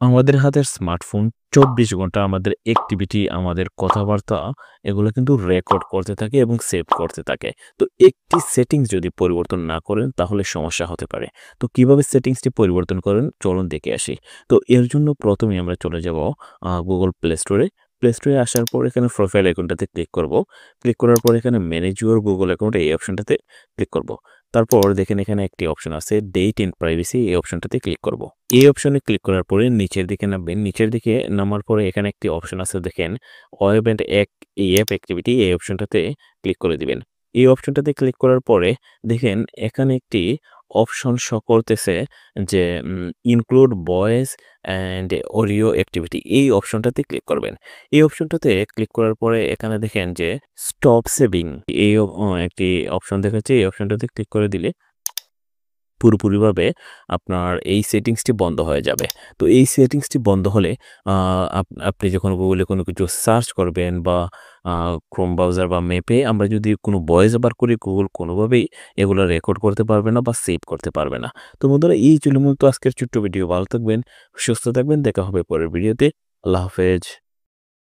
আমাদের হাতের স্মার্টফোন ২৪ ঘন্টা আমাদের অ্যাক্টিভিটি, আমাদের কথাবার্তা এগুলো কিন্তু রেকর্ড করতে থাকে এবং সেভ করতে থাকে। তো একটি সেটিংস যদি পরিবর্তন না করেন তাহলে সমস্যা হতে পারে। তো কিভাবে সেটিংসটি পরিবর্তন করেন চলুন দেখে আসি। তো এর জন্য ১ম এ আমরা চলে যাব Google Play Store এ। Play Store এ আসার পর এখানে প্রোফাইল আইকনটাতে ক্লিক করব। ক্লিক করার পর এখানে ম্যানেজ ইউর Google অ্যাকাউন্ট এই অপশনটাতে ক্লিক করব। তারপর দেখেন এখানে একটি অপশন আছে ডেট এন্ড প্রাইভেসি এই অপশনটাতে ক্লিক করব। এই অপশনে ক্লিক করার পরে নিচের দিকে নামবেন। নিচের দিকে নামার পরে এখানে একটি অপশন আছে দেখেন ওয়েব অ্যান্ড অ্যাপ অ্যাক্টিভিটি এই অপশনটাতে ক্লিক করে দিবেন। এই অপশনটাতে ক্লিক করার পরে দেখেন এখানে একটি অপশন শো করতেছে যে include voice and audio activity এই অপশনটাতে ক্লিক করবেন। এই অপশনটাতে ক্লিক করার পরে এখানে দেখেন যে স্টপ সেভিং এই একটি অপশন দেখাচ্ছে। এই অপশনটাতে ক্লিক করে দিলে পুরোপুরিভাবে আপনার এই সেটিংসটি বন্ধ হয়ে যাবে। তো এই সেটিংসটি বন্ধ হলে আ আপনি যখন গুগলে কোনো কিছু সার্চ করবেন বা আ ক্রোম ব্রাউজার বা ম্যাপে আমরা যদি কোনো ভয়েস ওভার করি গুগল কোনোভাবেই এগুলো রেকর্ড করতে পারবে না বা সেভ করতে পারবে না। তো বন্ধুরা এই ছিল মূলত আজকের ছোট্ট ভিডিও। ভালো থাকবেন, সুস্থ থাকবেন। দেখা হবে পরের ভিডিওতে। আল্লাহ হাফেজ।